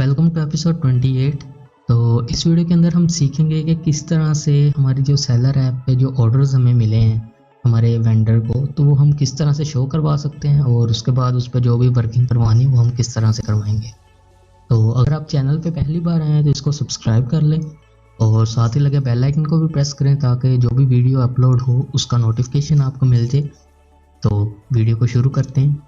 Welcome to episode 28। तो इस video के अंदर हम सीखेंगे कि किस तरह से हमारी जो सेलर ऐप पे जो ऑर्डर्स हमें मिले हैं हमारे वेंडर को, तो वो हम किस तरह से शो करवा सकते हैं और उसके बाद उस पर जो भी वर्किंग करवानी वो हम किस तरह से करवाएंगे। तो अगर आप चैनल पे पहली बार आए हैं तो इसको सब्सक्राइब कर लें और साथ ही लगे बेल आइकन को भी प्रेस करें ताकि जो भी वीडियो अपलोड हो उसका नोटिफिकेशन आपको मिल जाए। तो वीडियो को शुरू करते हैं।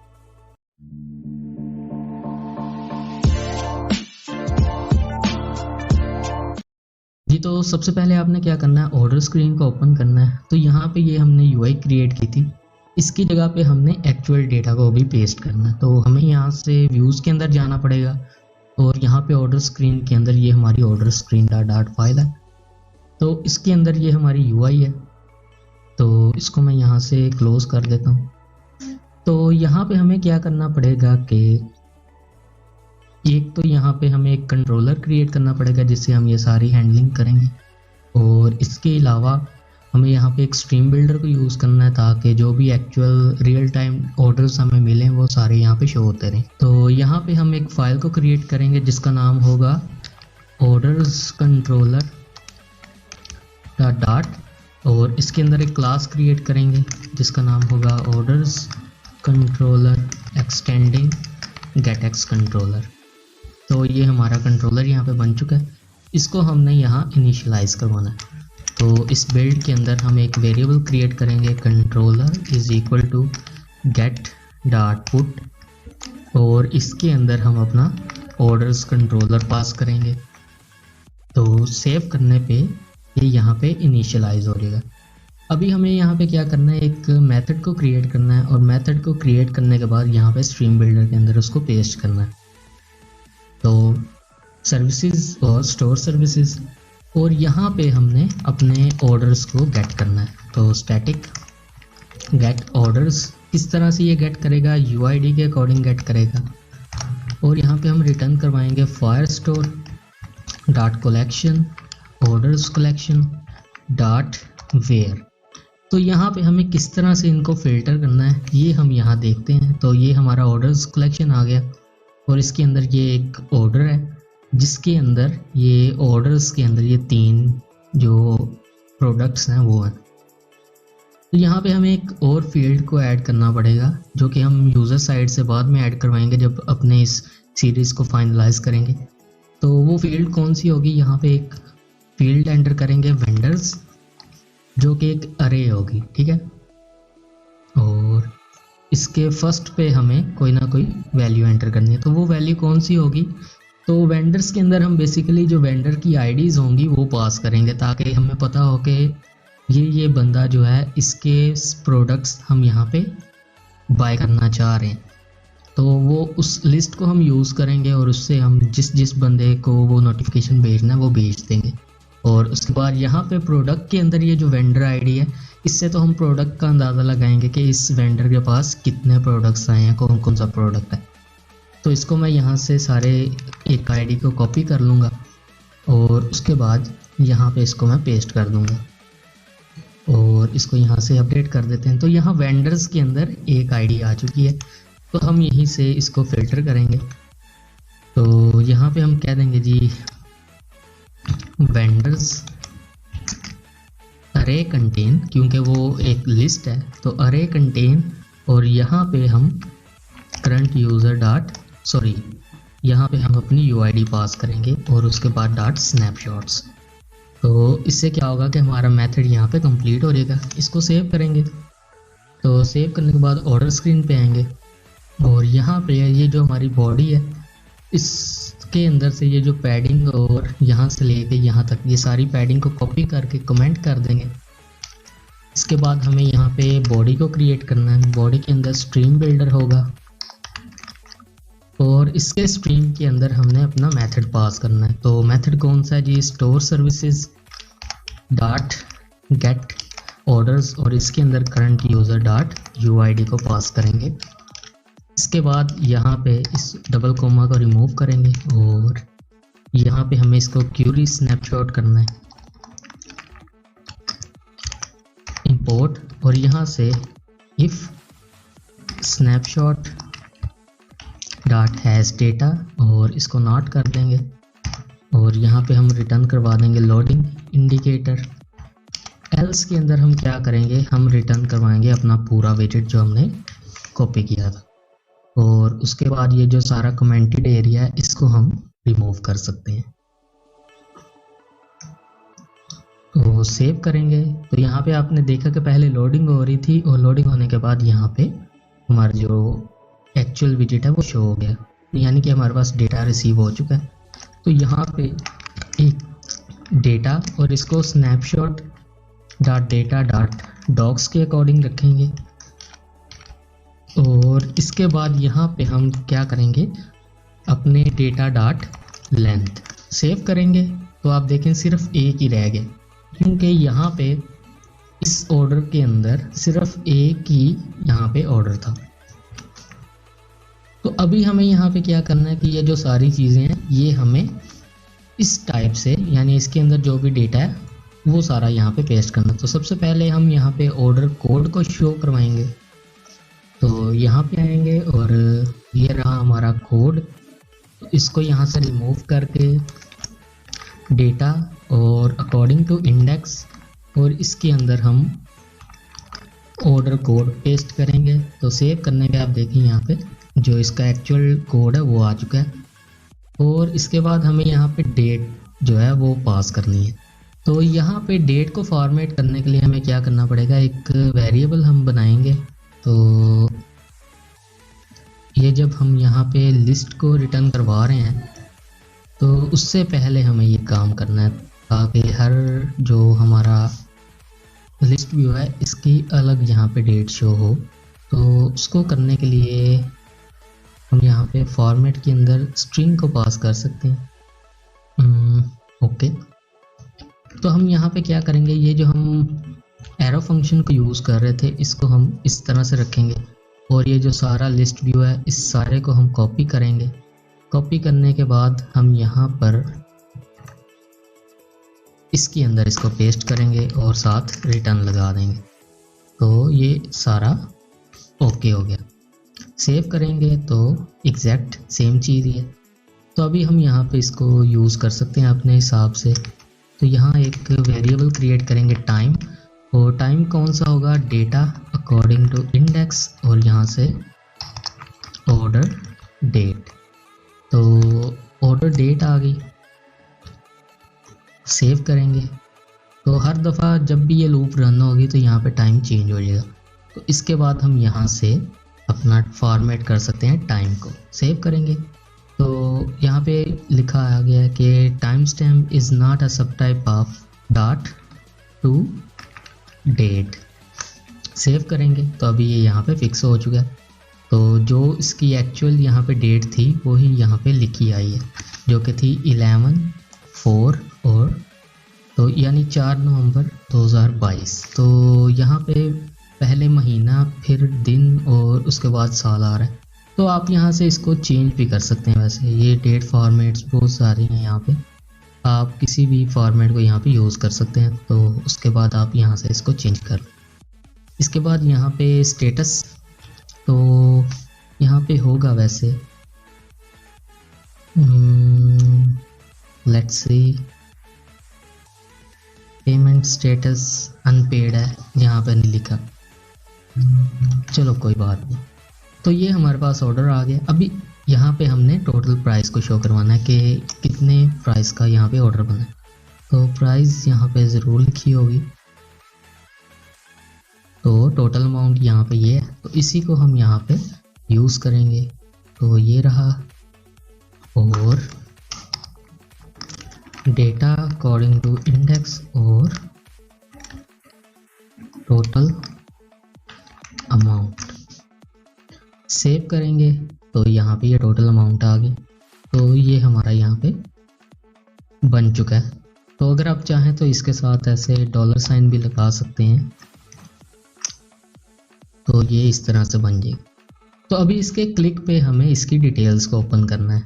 जी, तो सबसे पहले आपने क्या करना है, ऑर्डर स्क्रीन को ओपन करना है। तो यहाँ पे ये हमने यूआई क्रिएट की थी, इसकी जगह पे हमने एक्चुअल डेटा को भी पेस्ट करना है। तो हमें यहाँ से व्यूज़ के अंदर जाना पड़ेगा और यहाँ पे ऑर्डर स्क्रीन के अंदर ये हमारी ऑर्डर स्क्रीन डॉट फाइल है। तो इसके अंदर ये हमारी यूआई है, तो इसको मैं यहाँ से क्लोज कर देता हूँ। तो यहाँ पे हमें क्या करना पड़ेगा कि एक तो यहाँ पे हमें एक कंट्रोलर क्रिएट करना पड़ेगा जिससे हम ये सारी हैंडलिंग करेंगे, और इसके अलावा हमें यहाँ पे एक स्ट्रीम बिल्डर को यूज़ करना है ताकि जो भी एक्चुअल रियल टाइम ऑर्डर्स हमें मिलें वो सारे यहाँ पे शो होते रहें। तो यहाँ पे हम एक फ़ाइल को क्रिएट करेंगे जिसका नाम होगा ऑर्डर्स कंट्रोलर डॉट, और इसके अंदर एक क्लास क्रिएट करेंगे जिसका नाम होगा ऑर्डर्स कंट्रोलर एक्सटेंडिंग गेटएक्स कंट्रोलर। तो ये हमारा कंट्रोलर यहाँ पे बन चुका है, इसको हमने यहाँ इनिशियलाइज करवाना है। तो इस बिल्ड के अंदर हम एक वेरिएबल क्रिएट करेंगे, controller is equal to get dot put, और इसके अंदर हम अपना ऑर्डर्स कंट्रोलर पास करेंगे। तो सेव करने पे ये यहाँ पे इनिशियलाइज हो जाएगा। अभी हमें यहाँ पे क्या करना है, एक मेथड को क्रिएट करना है, और मेथड को क्रिएट करने के बाद यहाँ पे स्ट्रीम बिल्डर के अंदर उसको पेस्ट करना है। तो सर्विसेज और स्टोर सर्विसेज, और यहाँ पे हमने अपने ऑर्डर्स को गेट करना है। तो स्टैटिक गेट ऑर्डर्स, किस तरह से ये गेट करेगा, यूआईडी के अकॉर्डिंग गेट करेगा, और यहाँ पे हम रिटर्न करवाएंगे Firestore dot collection orders collection dot where. तो यहाँ पे हमें किस तरह से इनको फिल्टर करना है ये हम यहाँ देखते हैं। तो ये हमारा ऑर्डर्स कलेक्शन आ गया, और इसके अंदर ये एक ऑर्डर है जिसके अंदर ये ऑर्डर्स के अंदर ये 3 जो प्रोडक्ट्स हैं वो हैं। तो यहाँ पे हमें एक और फील्ड को ऐड करना पड़ेगा जो कि हम यूज़र साइड से बाद में ऐड करवाएंगे जब अपने इस सीरीज़ को फाइनलाइज करेंगे। तो वो फील्ड कौन सी होगी, यहाँ पे एक फील्ड एंटर करेंगे वेंडर्स, जो कि एक अरे होगी, ठीक है। और इसके फर्स्ट पे हमें कोई ना कोई वैल्यू एंटर करनी है। तो वो वैल्यू कौन सी होगी, तो वेंडर्स के अंदर हम बेसिकली जो वेंडर की आईडीज़ होंगी वो पास करेंगे ताकि हमें पता हो कि ये बंदा जो है इसके प्रोडक्ट्स हम यहाँ पे बाय करना चाह रहे हैं। तो वो उस लिस्ट को हम यूज़ करेंगे और उससे हम जिस बंदे को वो नोटिफिकेशन भेजना है वो भेज देंगे। और उसके बाद यहाँ पे प्रोडक्ट के अंदर ये जो वेंडर आईडी है, इससे तो हम प्रोडक्ट का अंदाज़ा लगाएंगे कि इस वेंडर के पास कितने प्रोडक्ट्स आए हैं, कौन कौन सा प्रोडक्ट है। तो इसको मैं यहाँ से सारे एक आईडी को कॉपी कर लूँगा और उसके बाद यहाँ पे इसको मैं पेस्ट कर दूँगा, और इसको यहाँ से अपडेट कर देते हैं। तो यहाँ वेंडर्स के अंदर एक आईडी आ चुकी है, तो हम यहीं से इसको फिल्टर करेंगे। तो यहाँ पे हम कह देंगे जी वेंडर्स अरे कंटेन, क्योंकि वो एक लिस्ट है तो अरे कंटेन, और यहाँ पे हम करंट यूज़र यहाँ पे हम अपनी यूआईडी पास करेंगे और उसके बाद डॉट स्नैपशॉट्स। तो इससे क्या होगा कि हमारा मेथड यहाँ पे कंप्लीट हो जाएगा। इसको सेव करेंगे, तो सेव करने के बाद ऑर्डर स्क्रीन पे आएंगे, और यहाँ पे ये जो हमारी बॉडी है इसके अंदर से ये जो पैडिंग और यहाँ से लेके यहाँ तक ये सारी पैडिंग को कॉपी करके कमेंट कर देंगे। इसके बाद हमें यहाँ पे बॉडी को क्रिएट करना है। बॉडी के अंदर स्ट्रीम बिल्डर होगा, और इसके स्ट्रीम के अंदर हमने अपना मेथड पास करना है। तो मेथड कौन सा है जी, store services dot get orders, और इसके अंदर करंट यूज़र डॉट यूआईडी को पास करेंगे। इसके बाद यहाँ पे इस डबल कोमा को रिमूव करेंगे, और यहाँ पे हमें इसको क्यूरी स्नैपशॉट करना है, इंपोर्ट, और यहाँ से if snapshot dot hash data और इसको नॉट कर देंगे और यहाँ पे हम रिटर्न करवा देंगे लोडिंग इंडिकेटर। एल्स के अंदर हम क्या करेंगे, हम रिटर्न करवाएंगे अपना पूरा विजेट जो हमने कॉपी किया था। और उसके बाद ये जो सारा कमेंटेड एरिया है इसको हम रिमूव कर सकते हैं। तो सेव करेंगे तो यहाँ पे आपने देखा कि पहले लोडिंग हो रही थी और लोडिंग होने के बाद यहाँ पे हमारा जो एक्चुअल विजेट है वो शो हो गया, यानी कि हमारे पास डेटा रिसीव हो चुका है। तो यहाँ पे एक डेटा और इसको snapshot dot data dot docs के अकॉर्डिंग रखेंगे। और इसके बाद यहाँ पे हम क्या करेंगे, अपने डेटा डॉट लेंथ सेव करेंगे। तो आप देखें सिर्फ एक ही रह गया, क्योंकि यहाँ पे इस ऑर्डर के अंदर सिर्फ एक ही यहाँ पे ऑर्डर था। तो अभी हमें यहाँ पे क्या करना है कि ये जो सारी चीज़ें हैं ये हमें इस टाइप से, यानी इसके अंदर जो भी डेटा है वो सारा यहाँ पे पेस्ट करना। तो सबसे पहले हम यहाँ पे ऑर्डर कोड को शो करवाएंगे। तो यहाँ पे आएंगे और ये रहा हमारा कोड। तो इसको यहाँ से रिमूव करके डेटा और अकॉर्डिंग टू इंडेक्स और इसके अंदर हम ऑर्डर कोड पेस्ट करेंगे। तो सेव करने के आप देखिए यहाँ पे जो इसका एक्चुअल कोड है वो आ चुका है। और इसके बाद हमें यहाँ पे डेट जो है वो पास करनी है। तो यहाँ पे डेट को फॉर्मेट करने के लिए हमें क्या करना पड़ेगा, एक वेरिएबल हम बनाएंगे। तो ये जब हम यहाँ पे लिस्ट को रिटर्न करवा रहे हैं तो उससे पहले हमें ये काम करना है ताकि हर जो हमारा लिस्ट व्यू है इसकी अलग यहाँ पे डेट शो हो। तो उसको करने के लिए हम यहाँ पे फॉर्मेट के अंदर स्ट्रिंग को पास कर सकते हैं। ओके, तो हम यहाँ पे क्या करेंगे, ये जो हम एरो फंक्शन को यूज़ कर रहे थे इसको हम इस तरह से रखेंगे और ये जो सारा लिस्ट व्यू है इस सारे को हम कॉपी करेंगे। कॉपी करने के बाद हम यहाँ पर इसके अंदर इसको पेस्ट करेंगे और साथ रिटर्न लगा देंगे। तो ये सारा ओके हो गया। सेव करेंगे तो एग्जैक्ट सेम चीज़ ही है। तो अभी हम यहाँ पे इसको यूज़ कर सकते हैं अपने हिसाब से। तो यहाँ एक वेरिएबल क्रिएट करेंगे टाइम, और टाइम कौन सा होगा, डेटा अकॉर्डिंग टू इंडेक्स और यहाँ से ऑर्डर डेट। तो ऑर्डर डेट आ गई। सेव करेंगे तो हर दफ़ा जब भी ये लूप रन होगी तो यहाँ पे टाइम चेंज हो जाएगा। तो इसके बाद हम यहाँ से अपना फॉर्मेट कर सकते हैं टाइम को। सेव करेंगे तो यहाँ पे लिखा आ गया है कि timestamp is not a subtype of dot to date. Save करेंगे तो अभी ये यहाँ पे फिक्स हो चुका है। तो जो इसकी एक्चुअल यहाँ पे डेट थी वो ही यहाँ पे लिखी आई है, जो कि थी 11/4 और तो यानी 4 नवंबर 2022। तो यहाँ पे पहले महीना, फिर दिन और उसके बाद साल आ रहा है। तो आप यहाँ से इसको चेंज भी कर सकते हैं। वैसे ये डेट फॉर्मेट्स बहुत सारे हैं यहाँ पे, आप किसी भी फॉर्मेट को यहाँ पे यूज़ कर सकते हैं। तो उसके बाद आप यहाँ से इसको चेंज कर। इसके बाद यहाँ पे स्टेटस, तो यहाँ पे होगा वैसे let's see payment status unpaid है, यहाँ पे नहीं लिखा, चलो कोई बात नहीं। तो ये हमारे पास ऑर्डर आ गया। अभी यहाँ पे हमने टोटल प्राइस को शो करवाना है कि कितने प्राइस का यहाँ पे ऑर्डर बना है। तो प्राइस यहाँ पे ज़रूर लिखी होगी। तो टोटल अमाउंट यहाँ पे ये है, तो इसी को हम यहाँ पे यूज़ करेंगे। तो ये रहा, और डेटा अकॉर्डिंग टू इंडेक्स और टोटल अमाउंट। सेव करेंगे तो यहाँ पे ये टोटल अमाउंट आ गई। तो ये हमारा यहाँ पे बन चुका है। तो अगर आप चाहें तो इसके साथ ऐसे डॉलर साइन भी लगा सकते हैं, तो ये इस तरह से बन जाएगी। तो अभी इसके क्लिक पे हमें इसकी डिटेल्स को ओपन करना है।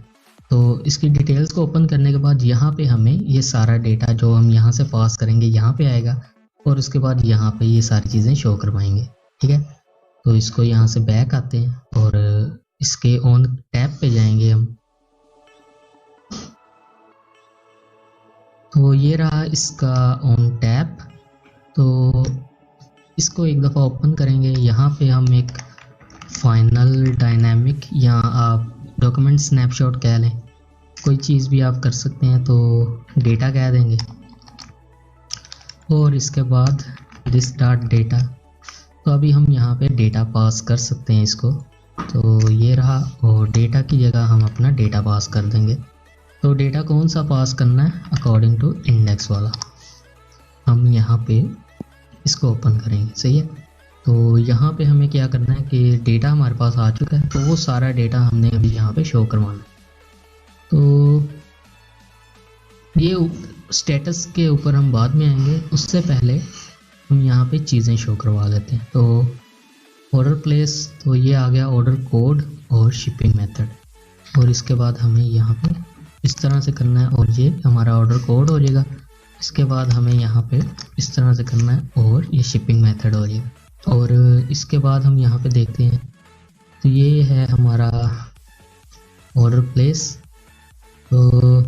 तो इसकी डिटेल्स को ओपन करने के बाद यहाँ पे हमें ये सारा डेटा जो हम यहाँ से पास करेंगे यहाँ पे आएगा, और उसके बाद यहाँ पे ये सारी चीज़ें शो करवाएंगे। ठीक है, तो इसको यहाँ से बैक आते हैं और इसके ऑन टैब पे जाएंगे हम। तो ये रहा इसका ऑन टैब। तो इसको एक दफ़ा ओपन करेंगे। यहाँ पे हम एक फाइनल डायनामिक या आप डॉक्यूमेंट स्नैपशॉट कह लें, कोई चीज़ भी आप कर सकते हैं, तो डेटा कह देंगे। और इसके बाद दिस डॉट डेटा। तो अभी हम यहाँ पे डेटा पास कर सकते हैं इसको। तो ये रहा, और डेटा की जगह हम अपना डेटा पास कर देंगे। तो डेटा कौन सा पास करना है, अकॉर्डिंग टू इंडेक्स वाला। हम यहाँ पे इसको ओपन करेंगे, सही है। तो यहाँ पे हमें क्या करना है कि डेटा हमारे पास आ चुका है, तो वो सारा डेटा हमने अभी यहाँ पे शो करवाना है। तो ये स्टेटस के ऊपर हम बाद में आएंगे, उससे पहले हम यहाँ पे चीज़ें शो करवा लेते हैं। तो ऑर्डर प्लेस, तो ये आ गया ऑर्डर कोड और शिपिंग मेथड। और इसके बाद हमें यहाँ पे इस तरह से करना है, और ये हमारा ऑर्डर कोड हो जाएगा। इसके बाद हमें यहाँ पे इस तरह से करना है, और ये शिपिंग मेथड हो जाएगा। और इसके बाद हम यहाँ पे देखते हैं, तो ये है हमारा ऑर्डर प्लेस। तो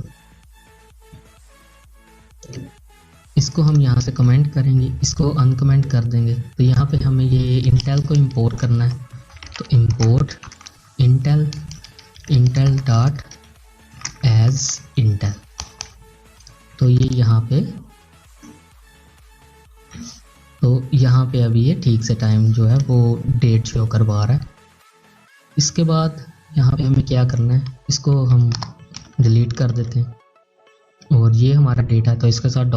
इसको हम यहाँ से कमेंट करेंगे, इसको अनकमेंट कर देंगे। तो यहाँ पे हमें ये इंटेल को इंपोर्ट करना है। तो import intl dot as intl. तो ये यहाँ पे अभी ये ठीक से टाइम जो है वो डेट शो करवा रहा है। इसके बाद यहाँ पे हमें क्या करना है, इसको हम डिलीट कर देते हैं। और ये हमारा डेटा, तो इसके साथ $,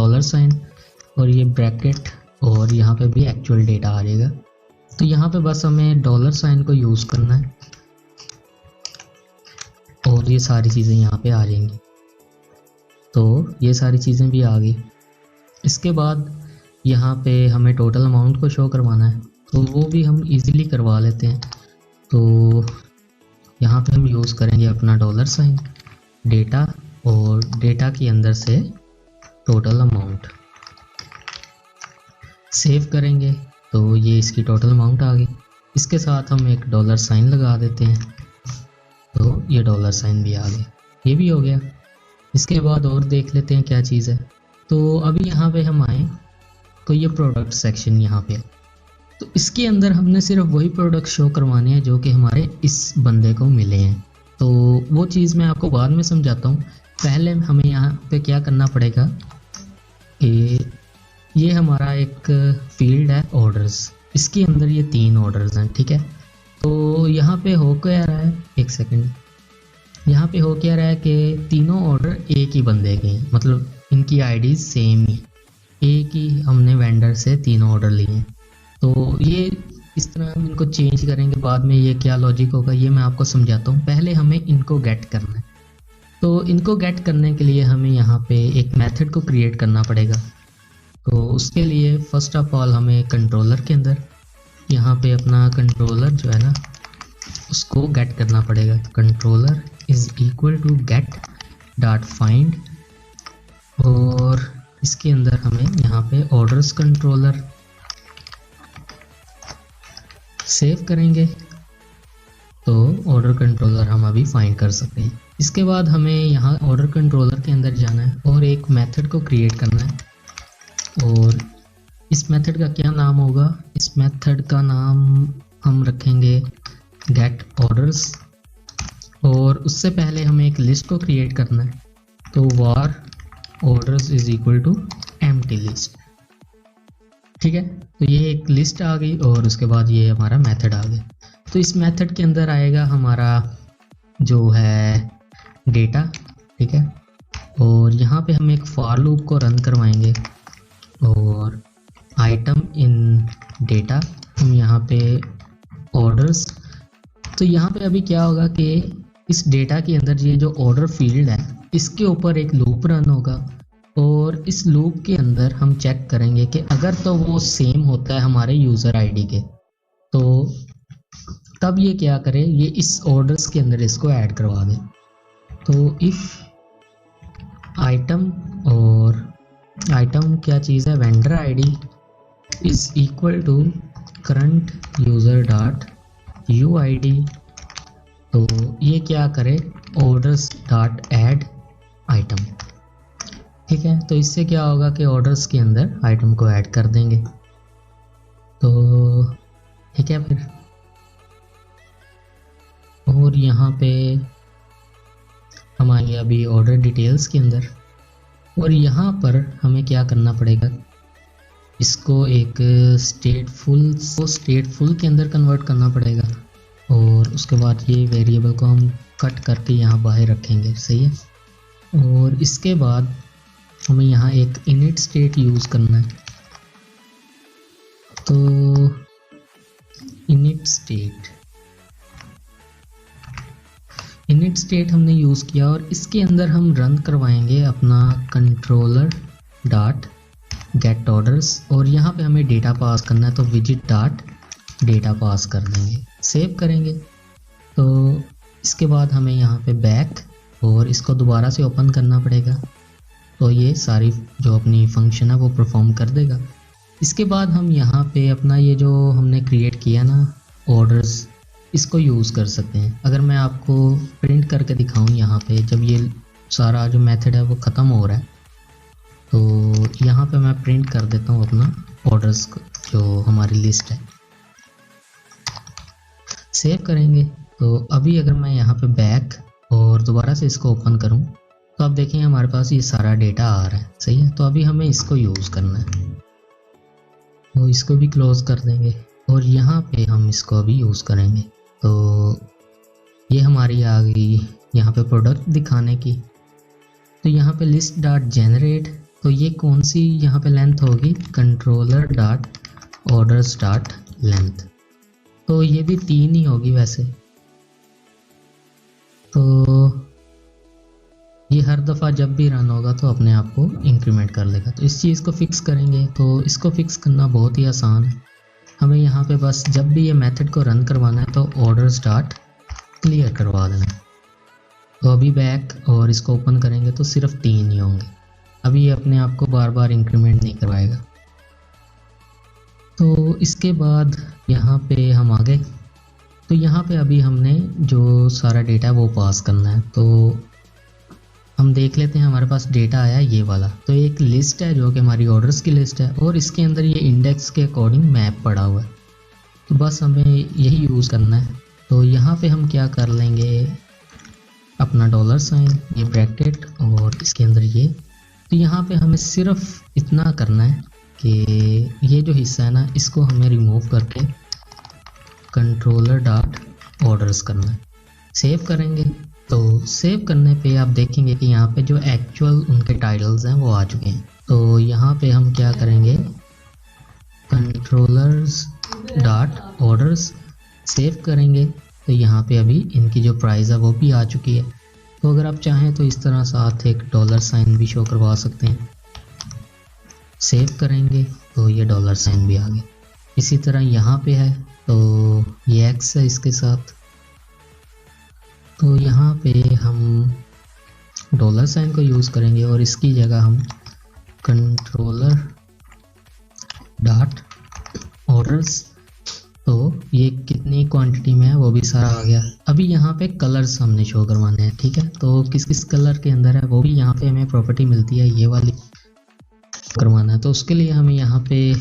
और ये ब्रैकेट, और यहाँ पे भी एक्चुअल डेटा आ जाएगा। तो यहाँ पे बस हमें $को यूज़ करना है, और ये सारी चीज़ें यहाँ पे आ जाएंगी। तो ये सारी चीज़ें भी आ गई। इसके बाद यहाँ पे हमें टोटल अमाउंट को शो करवाना है, तो वो भी हम इजीली करवा लेते हैं। तो यहाँ पे हम यूज़ करेंगे अपना $, डेटा, और डेटा के अंदर से टोटल अमाउंट सेव करेंगे। तो ये इसकी टोटल अमाउंट आ गई। इसके साथ हम एक $, लगा देते हैं। तो ये $, भी आ गए, ये भी हो गया। इसके बाद और देख लेते हैं क्या चीज़ है। तो अभी यहाँ पे हम आए, तो ये प्रोडक्ट सेक्शन यहाँ पे है। तो इसके अंदर हमने सिर्फ वही प्रोडक्ट शो करवाने हैं जो कि हमारे इस बंदे को मिले हैं। तो वो चीज़ मैं आपको बाद में समझाता हूँ। पहले हमें यहाँ पे क्या करना पड़ेगा कि ये हमारा एक फील्ड है ऑर्डर्स, इसके अंदर ये 3 ऑर्डर्स हैं, ठीक है। तो यहाँ पे हो क्या रहा है, एक सेकंड, यहाँ पे हो क्या रहा है कि तीनों ऑर्डर एक ही बंदे के हैं, मतलब इनकी आईडी सेम ही, एक ही हमने वेंडर से 3 ऑर्डर लिए हैं। तो ये इस तरह हम इनको चेंज करेंगे, बाद में ये क्या लॉजिक होगा ये मैं आपको समझाता हूँ। पहले हमें इनको गेट करना है। तो इनको गेट करने के लिए हमें यहाँ पे एक मेथड को क्रिएट करना पड़ेगा। तो उसके लिए फर्स्ट ऑफ ऑल हमें कंट्रोलर के अंदर यहाँ पे अपना कंट्रोलर जो है ना उसको गेट करना पड़ेगा। Controller is equal to get dot find, और इसके अंदर हमें यहाँ पे ऑर्डर्स कंट्रोलर सेव करेंगे। तो ऑर्डर कंट्रोलर हम अभी फाइंड कर सकते हैं। इसके बाद हमें यहाँ ऑर्डर कंट्रोलर के अंदर जाना है और एक मेथड को क्रिएट करना है। और इस मेथड का क्या नाम होगा, इस मेथड का नाम हम रखेंगे गेट ऑर्डर्स। और उससे पहले हमें एक लिस्ट को क्रिएट करना है। तो var orders is equal to empty list, ठीक है। तो ये एक लिस्ट आ गई और उसके बाद ये हमारा मेथड आ गया। तो इस मेथड के अंदर आएगा हमारा जो है डेटा, ठीक है। और यहाँ पे हम एक फॉर लूप को रन करवाएंगे और आइटम इन डेटा हम यहाँ पे ऑर्डर्स। तो यहाँ पे अभी क्या होगा कि इस डेटा के अंदर ये जो ऑर्डर फील्ड है इसके ऊपर एक लूप रन होगा और इस लूप के अंदर हम चेक करेंगे कि अगर तो वो सेम होता है हमारे यूज़र आईडी के, तो तब ये क्या करे, ये इस ऑर्डर्स के अंदर इसको ऐड करवा दे। तो इफ आइटम, और आइटम क्या चीज़ है, vendor ID is equal to current user dot UID. तो ये क्या करे, ऑर्डर्स डॉट ऐड आइटम। ठीक है, तो इससे क्या होगा कि ऑर्डर्स के अंदर आइटम को ऐड कर देंगे। तो ठीक है फिर, और यहाँ पे हम आएंगे अभी ऑर्डर डिटेल्स के अंदर, और यहाँ पर हमें क्या करना पड़ेगा, इसको एक स्टेटफुल के अंदर कन्वर्ट करना पड़ेगा, और उसके बाद ये वेरिएबल को हम कट करके यहाँ बाहर रखेंगे। सही है, और इसके बाद हमें यहाँ एक इनिट स्टेट यूज़ करना है। तो इनिट स्टेट हमने यूज़ किया, और इसके अंदर हम रन करवाएंगे अपना कंट्रोलर डॉट गेट ऑर्डर्स, और यहाँ पे हमें डेटा पास करना है, तो विजिट डॉट डेटा पास कर देंगे, सेव करेंगे। तो इसके बाद हमें यहाँ पे बैक और इसको दोबारा से ओपन करना पड़ेगा, तो ये सारी जो अपनी फंक्शन है वो परफॉर्म कर देगा। इसके बाद हम यहाँ पे अपना ये जो हमने क्रिएट किया ना ऑर्डर्स, इसको यूज़ कर सकते हैं। अगर मैं आपको प्रिंट करके दिखाऊं यहाँ पे, जब ये सारा जो मेथड है वो ख़त्म हो रहा है, तो यहाँ पे मैं प्रिंट कर देता हूँ अपना ऑर्डर्स जो हमारी लिस्ट है, सेव करेंगे। तो अभी अगर मैं यहाँ पे बैक और दोबारा से इसको ओपन करूँ, तो आप देखें हमारे पास ये सारा डेटा आ रहा है। सही है, तो अभी हमें इसको यूज़ करना है, तो इसको भी क्लोज कर देंगे, और यहाँ पे हम इसको अभी यूज़ करेंगे। तो ये हमारी आ गई यहाँ पे प्रोडक्ट दिखाने की। तो यहाँ पे लिस्ट डॉट जेनरेट, तो ये कौन सी यहाँ पे लेंथ होगी, controller dot orders dot length, तो ये भी 3 ही होगी वैसे। तो ये हर दफ़ा जब भी रन होगा तो अपने आप को इंक्रीमेंट कर लेगा। तो इस चीज़ को फिक्स करेंगे, तो इसको फिक्स करना बहुत ही आसान है। हमें यहाँ पे बस जब भी ये मेथड को रन करवाना है तो ऑर्डर्स डॉट क्लियर करवा देना है। तो अभी बैक और इसको ओपन करेंगे तो सिर्फ 3 ही होंगे। अभी ये अपने आप को बार बार इंक्रीमेंट नहीं करवाएगा। तो इसके बाद यहाँ पे हम आ गए, तो यहाँ पे अभी हमने जो सारा डेटा वो पास करना है। तो हम देख लेते हैं, हमारे पास डेटा आया ये वाला, तो एक लिस्ट है जो कि हमारी ऑर्डर्स की लिस्ट है, और इसके अंदर ये इंडेक्स के अकॉर्डिंग मैप पड़ा हुआ है। तो बस हमें यही यूज़ करना है। तो यहाँ पे हम क्या कर लेंगे, अपना $, ये ब्रैकेट और इसके अंदर ये। तो यहाँ पे हमें सिर्फ इतना करना है कि ये जो हिस्सा है ना, इसको हमें रिमूव करके कंट्रोलर डॉट ऑर्डर्स करना है, सेव करेंगे। तो सेव करने पे आप देखेंगे कि यहाँ पे जो एक्चुअल उनके टाइटल्स हैं वो आ चुके हैं। तो यहाँ पे हम क्या करेंगे, कंट्रोलर्स डॉट ऑर्डर्स सेव करेंगे। तो यहाँ पे अभी इनकी जो प्राइस है वो भी आ चुकी है। तो अगर आप चाहें तो इस तरह साथ एक $, भी शो करवा सकते हैं। सेव करेंगे तो ये $, भी आ गए। इसी तरह यहाँ पे है, तो ये X है इसके साथ, तो यहाँ पे हम $को यूज़ करेंगे, और इसकी जगह हम कंट्रोलर डॉट ऑर्डर्स, तो ये कितनी क्वांटिटी में है वो भी सारा आ गया। अभी यहाँ पे कलर्स हमने शो करवाने हैं। ठीक है, तो किस किस कलर के अंदर है वो भी यहाँ पे हमें प्रॉपर्टी मिलती है, ये वाली करवाना है। तो उसके लिए हमें यहाँ पे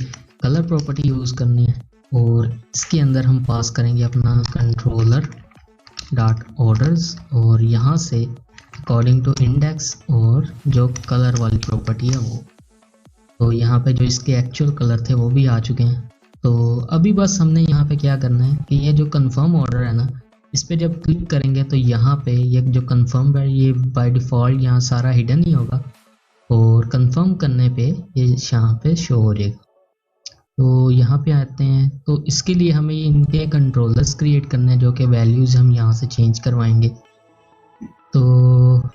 कलर प्रॉपर्टी यूज़ करनी है, और इसके अंदर हम पास करेंगे अपना कंट्रोलर डॉट ऑर्डर्स, और यहाँ से अकॉर्डिंग टू इंडेक्स और जो कलर वाली प्रॉपर्टी है वो। तो यहाँ पे जो इसके एक्चुअल कलर थे वो भी आ चुके हैं। तो अभी बस हमने यहाँ पे क्या करना है कि ये जो कंफर्म ऑर्डर है ना, इस पर जब क्लिक करेंगे तो यहाँ पे ये जो कंफर्म है ये बाय डिफ़ॉल्ट यहाँ सारा हिडन ही होगा, और कंफर्म करने पे ये यहाँ पे शो हो जाएगा। तो यहाँ पे आते हैं, तो इसके लिए हमें इनके कंट्रोलर्स क्रिएट करने हैं जो कि वैल्यूज़ हम यहाँ से चेंज करवाएंगे। तो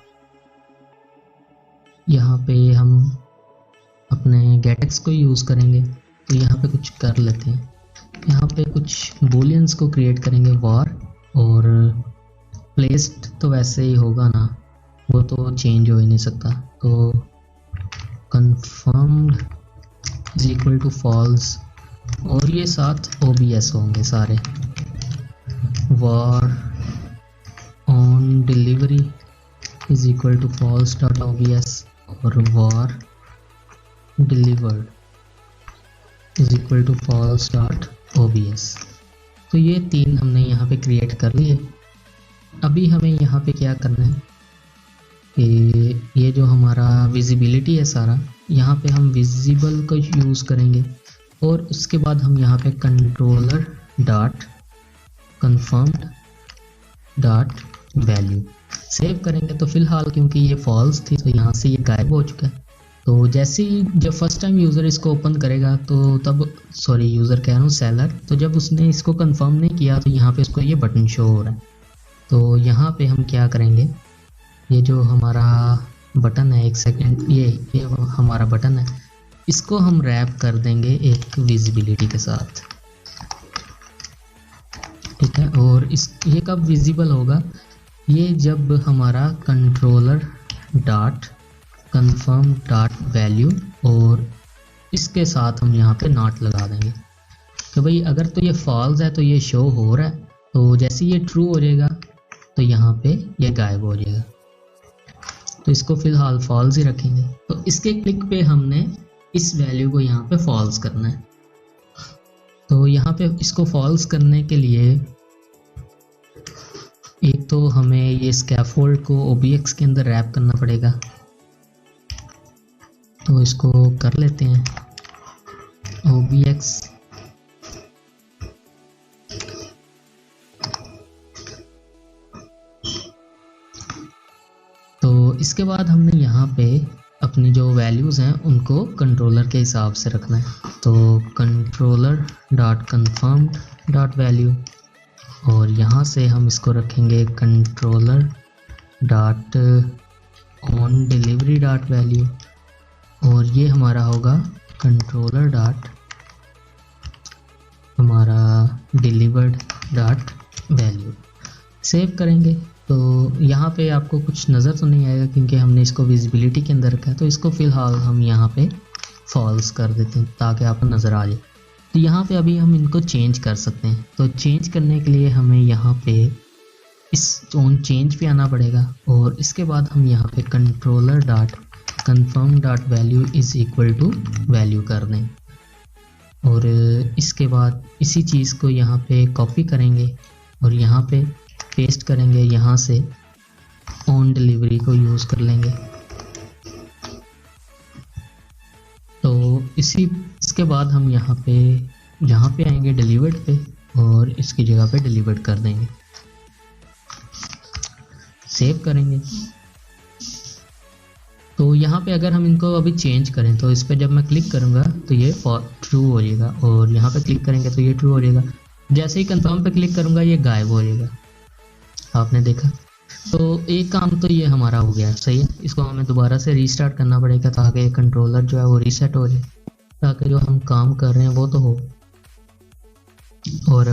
यहाँ पे हम अपने गेटएक्स को यूज़ करेंगे। तो यहाँ पे कुछ कर लेते हैं, यहाँ पे कुछ बूलियंस को क्रिएट करेंगे वार, और प्लेस्ड तो वैसे ही होगा ना, वो तो चेंज हो ही नहीं सकता। तो confirmed is equal to false, और ये साथ OBS होंगे सारे, var on delivery is equal to false dot OBS और var delivered is equal to false dot OBS. तो ये 3 हमने यहाँ पे क्रिएट कर लिए। अभी हमें यहाँ पे क्या करना है कि ये जो हमारा विजिबिलिटी है सारा, यहाँ पे हम विजिबल को यूज़ करेंगे और उसके बाद हम यहाँ पे controller dot confirmed dot value save करेंगे। तो फिलहाल क्योंकि ये फॉल्स थी तो यहाँ से ये गायब हो चुका है। तो जैसे ही जब फर्स्ट टाइम यूज़र इसको ओपन करेगा तो तब यूज़र कह रहा हूँ सेलर, तो जब उसने इसको कंफर्म नहीं किया तो यहाँ पे उसको ये बटन शो हो रहा है। तो यहाँ पे हम क्या करेंगे, ये जो हमारा बटन है, एक सेकेंड, ये हमारा बटन है, इसको हम रैप कर देंगे एक विजिबिलिटी के साथ, ठीक है। और ये कब विजिबल होगा, ये जब हमारा controller dot confirm dot value और इसके साथ हम यहाँ पे नॉट लगा देंगे कि भाई अगर तो ये फॉल्स है तो ये शो हो रहा है, तो जैसे ये ट्रू हो जाएगा तो यहाँ पे ये गायब हो जाएगा। तो इसको फिलहाल फॉल्स ही रखेंगे। तो इसके क्लिक पे हमने इस वैल्यू को यहाँ पे फॉल्स करना है। तो यहाँ पे इसको फॉल्स करने के लिए एक तो हमें ये स्कैफोल्ड को OBX के अंदर रैप करना पड़ेगा। तो इसको कर लेते हैं OBX तो इसके बाद हमने यहाँ पे अपनी जो वैल्यूज़ हैं उनको कंट्रोलर के हिसाब से रखना है। तो controller dot confirmed dot value और यहाँ से हम इसको रखेंगे controller dot on delivery dot value और ये हमारा होगा कंट्रोलर डॉट हमारा डिलीवर्ड डॉट वैल्यू। सेव करेंगे तो यहाँ पे आपको कुछ नज़र तो नहीं आएगा क्योंकि हमने इसको विजिबिलिटी के अंदर रखा है। तो इसको फ़िलहाल हम यहाँ पे फॉल्स कर देते हैं ताकि आपको नज़र आ जाए। तो यहाँ पे अभी हम इनको चेंज कर सकते हैं। तो चेंज करने के लिए हमें यहाँ पे इस ऑन चेंज पे आना पड़ेगा और इसके बाद हम यहाँ पे controller dot confirm dot value is equal to value कर दें और इसके बाद इसी चीज़ को यहाँ पे कॉपी करेंगे और यहाँ पे पेस्ट करेंगे। यहाँ से ऑन डिलीवरी को यूज़ कर लेंगे। तो इसके बाद हम यहाँ पे आएंगे डिलीवर्ड पे और इसकी जगह पे डिलीवर्ड कर देंगे। सेव करेंगे। तो यहाँ पे अगर हम इनको अभी चेंज करें तो इस पर जब मैं क्लिक करूँगा तो ये ट्रू हो जाएगा और यहाँ पे क्लिक करेंगे तो ये ट्रू हो जाएगा। जैसे ही कंफर्म पे क्लिक करूँगा ये गायब हो जाएगा। आपने देखा। तो एक काम तो ये हमारा हो गया, सही है। इसको हमें दोबारा से रीस्टार्ट करना पड़ेगा ताकि कंट्रोलर जो है वो रीसेट हो जाए, ताकि जो हम काम कर रहे हैं वो तो हो। और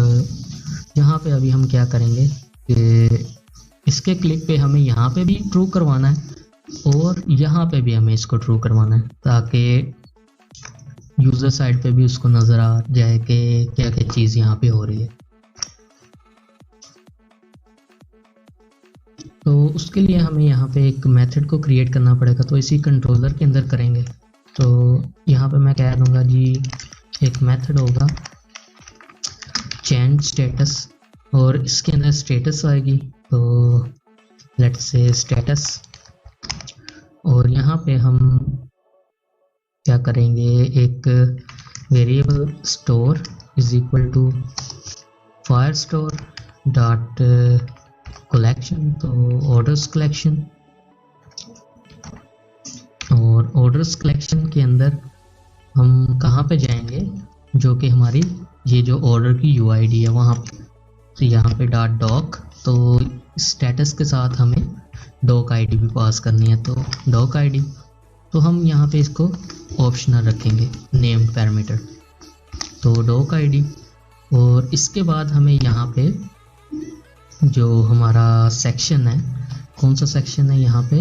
यहाँ पे अभी हम क्या करेंगे कि इसके क्लिक पे हमें यहाँ पे भी ट्रू करवाना है और यहाँ पे भी हमें इसको ट्रू करवाना है ताकि यूज़र साइड पे भी उसको नज़र आ जाए कि क्या क्या चीज़ यहाँ पे हो रही है। तो उसके लिए हमें यहाँ पे एक मेथड को क्रिएट करना पड़ेगा। तो इसी कंट्रोलर के अंदर करेंगे। तो यहाँ पे मैं कह दूँगा जी एक मेथड होगा चेंज स्टेटस और इसके अंदर स्टेटस आएगी। तो लेट्स से स्टेटस और यहाँ पे हम क्या करेंगे, एक variable store is equal to Firestore dot collection. तो ऑर्डर्स कलेक्शन और ऑर्डर्स कलेक्शन के अंदर हम कहाँ पे जाएंगे, जो कि हमारी ये जो ऑर्डर की यूआईडी है वहाँ पे। तो यहाँ पे डॉट डॉक, तो स्टेटस के साथ हमें डॉक आईडी भी पास करनी है। तो डॉक आईडी तो हम यहाँ पे इसको ऑप्शनल रखेंगे नेम पैरामीटर। तो डॉक आईडी और इसके बाद हमें यहाँ पे जो हमारा सेक्शन है, कौन सा सेक्शन है यहाँ पे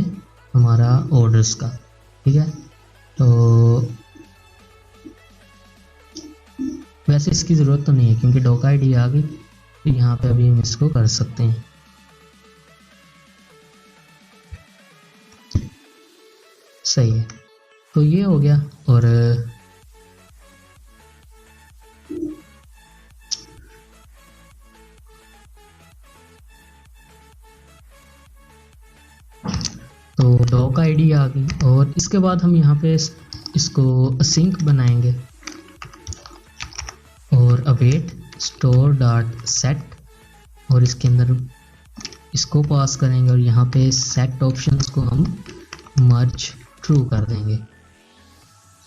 हमारा ऑर्डर्स का, ठीक है। तो वैसे इसकी ज़रूरत तो नहीं है क्योंकि डॉक आईडी आ गई। तो यहाँ पे अभी हम इसको कर सकते हैं। सही है। तो ये हो गया। और तो डॉक आईडी आ गई। और इसके बाद हम यहाँ पे इसको सिंक बनाएंगे और अवेट स्टोर डॉट सेट, और इसके अंदर इसको पास करेंगे और यहाँ पे सेट ऑप्शंस को हम मर्ज ट्रू कर देंगे।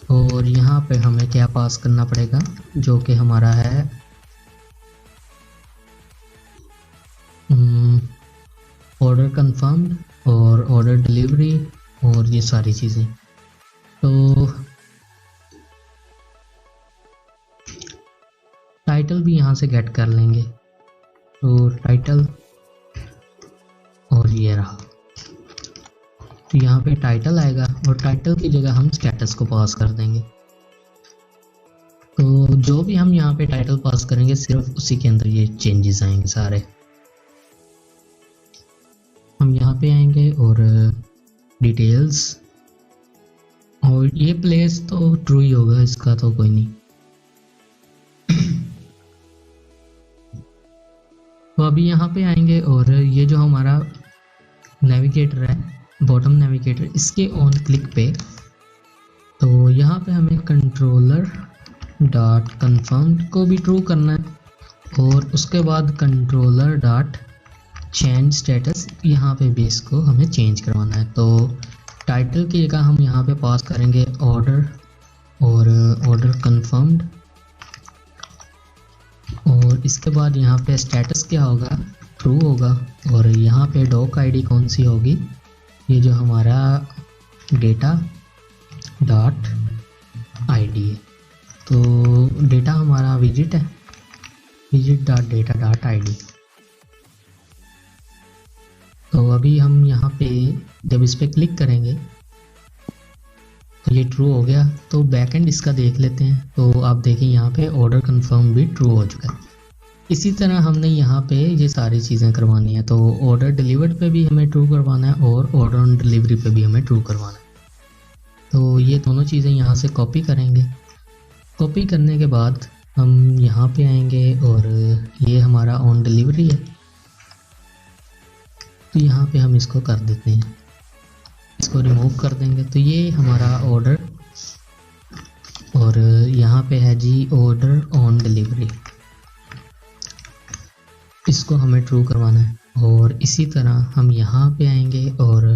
और यहाँ पे हमें क्या पास करना पड़ेगा, जो कि हमारा है ऑर्डर कंफर्म्ड और ऑर्डर डिलीवरी और ये सारी चीज़ें। तो टाइटल भी यहाँ से गेट कर लेंगे। तो टाइटल, और ये रहा। तो यहाँ पे टाइटल आएगा और टाइटल की जगह हम स्टेटस को पास कर देंगे। तो जो भी हम यहाँ पे टाइटल पास करेंगे सिर्फ उसी के अंदर ये चेंजेस आएंगे सारे। हम यहाँ पे आएंगे और डिटेल्स, और ये प्लेस तो ट्रू ही होगा, इसका तो कोई नहीं। तो अभी यहाँ पे आएंगे और ये जो हमारा नेविगेटर है, बॉटम नेविगेटर, इसके ऑन क्लिक पे तो यहाँ पे हमें कंट्रोलर डॉट कन्फर्म को भी ट्रू करना है और उसके बाद कंट्रोलर डॉट चेंज स्टेटस, यहाँ पे भी इसको हमें चेंज करवाना है। तो टाइटल की जगह हम यहाँ पे पास करेंगे ऑर्डर और ऑर्डर कन्फर्म्ड, और इसके बाद यहाँ पे स्टेटस क्या होगा, ट्रू होगा। और यहाँ पे डॉक आईडी कौन सी होगी, ये जो हमारा डेटा डॉट आईडी है। तो डेटा हमारा विजिट है, visit dot data dot ID. तो अभी हम यहाँ पे जब इस पर क्लिक करेंगे तो ये ट्रू हो गया। तो बैकएंड इसका देख लेते हैं। तो आप देखें यहाँ पे ऑर्डर कंफर्म भी ट्रू हो चुका है। इसी तरह हमने यहाँ पे ये सारी चीज़ें करवानी है। तो ऑर्डर डिलीवर्ड पे भी हमें ट्रू करवाना है और ऑर्डर ऑन डिलीवरी पे भी हमें ट्रू करवाना है। तो ये दोनों चीज़ें यहाँ से कॉपी करेंगे। कॉपी करने के बाद हम यहाँ पे आएंगे और ये हमारा ऑन डिलीवरी है, तो यहाँ पे हम इसको कर देते हैं, इसको रिमूव कर देंगे। तो ये हमारा ऑर्डर, और यहाँ पे है जी ऑर्डर ऑन डिलीवरी, इसको हमें ट्रू करवाना है। और इसी तरह हम यहाँ पे आएंगे और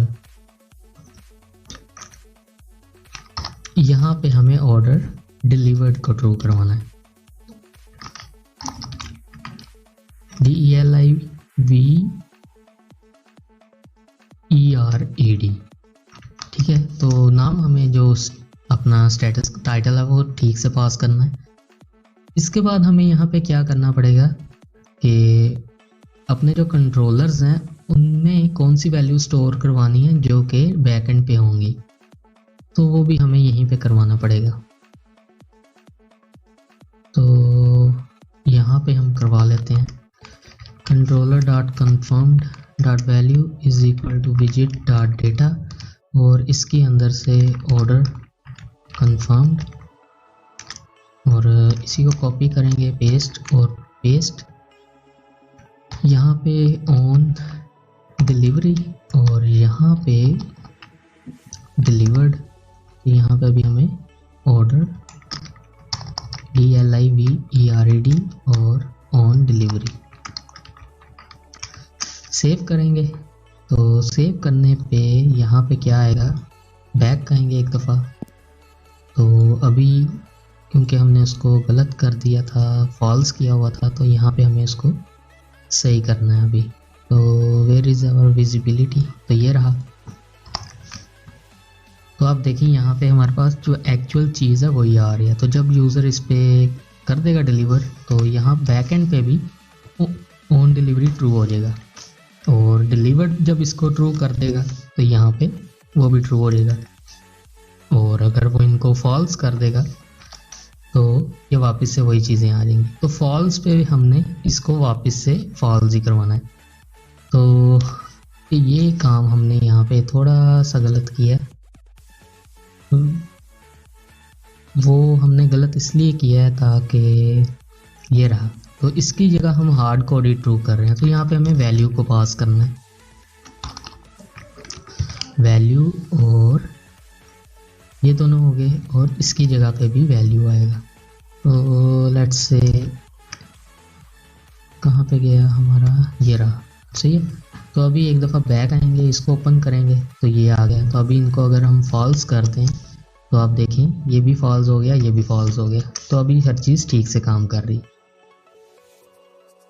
यहाँ पे हमें ऑर्डर डिलीवर्ड को ट्रू करवाना है। DELIVERED, ठीक है। तो नाम हमें जो अपना स्टेटस टाइटल है वो ठीक से पास करना है। इसके बाद हमें यहाँ पे क्या करना पड़ेगा कि अपने जो कंट्रोलर्स हैं उनमें कौन सी वैल्यू स्टोर करवानी है जो कि बैकएंड पे होंगी, तो वो भी हमें यहीं पे करवाना पड़ेगा। तो यहाँ पे हम करवा लेते हैं controller dot confirmed dot value is equal to विजिट डॉट डेटा, और इसके अंदर से ऑर्डर कन्फर्म्ड, और इसी को कॉपी करेंगे, पेस्ट और पेस्ट यहाँ पे ऑन डिलीवरी, और यहाँ पे डिलीवर्ड, यहाँ पे भी हमें ऑर्डर DLIVERED और ऑन डिलीवरी सेव करेंगे। तो सेव करने पे यहाँ पे क्या आएगा, बैक आएंगे एक दफ़ा। तो अभी क्योंकि हमने उसको गलत कर दिया था, फॉल्स किया हुआ था, तो यहाँ पे हमें इसको सही करना है अभी। तो वेयर इज़ आवर विजिबिलिटी, तो ये रहा। तो आप देखिए यहाँ पे हमारे पास जो एक्चुअल चीज़ है वही आ रही है। तो जब यूज़र इस पे कर देगा डिलीवर, तो यहाँ बैकएंड पे भी ऑन डिलीवरी ट्रू हो जाएगा, और डिलीवर्ड जब इसको ट्रू कर देगा तो यहाँ पे वो भी ट्रू हो जाएगा। और अगर वो इनको फॉल्स कर देगा तो ये वापस से वही चीज़ें आ जाएंगी। तो फॉल्स पे हमने इसको वापस से फॉल्स ही करवाना है। तो ये काम हमने यहाँ पे थोड़ा सा गलत किया, वो हमने गलत इसलिए किया है ताकि ये रहा, तो इसकी जगह हम हार्ड कोड ही ट्रू कर रहे हैं। तो यहाँ पे हमें वैल्यू को पास करना है, वैल्यू, और ये दोनों हो गए, और इसकी जगह पे भी वैल्यू आएगा। तो लेट्स से कहाँ पे गया हमारा, ये रहा, सही है। तो अभी एक दफ़ा बैक आएंगे, इसको ओपन करेंगे तो ये आ गया। तो अभी इनको अगर हम फॉल्स करते हैं तो आप देखें ये भी फॉल्स हो गया, ये भी फॉल्स हो गया। तो अभी हर चीज़ ठीक से काम कर रही,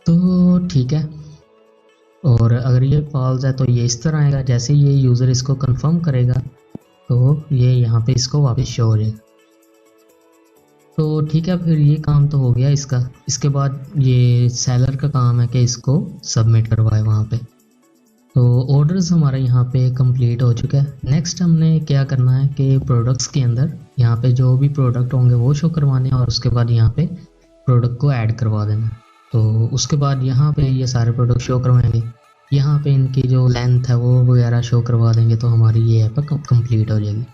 तो ठीक है। और अगर ये फॉल्स है तो ये इस तरह आएगा, जैसे ये यूज़र इसको कंफर्म करेगा तो ये यहाँ पे इसको वापस शो हो जाएगा। तो ठीक है, फिर ये काम तो हो गया इसका। इसके बाद ये सेलर का काम है कि इसको सबमिट करवाए वहाँ पे। तो ऑर्डर्स हमारा यहाँ पे कंप्लीट हो चुका है। नेक्स्ट हमने क्या करना है कि प्रोडक्ट्स के अंदर यहाँ पे जो भी प्रोडक्ट होंगे वो शो करवाने हैं, और उसके बाद यहाँ पे प्रोडक्ट को ऐड करवा देना। तो उसके बाद यहाँ पे ये सारे प्रोडक्ट शो करवाएंगे, यहाँ पे इनकी जो लेंथ है वो वगैरह शो करवा देंगे, तो हमारी ये ऐप कंप्लीट हो जाएगी।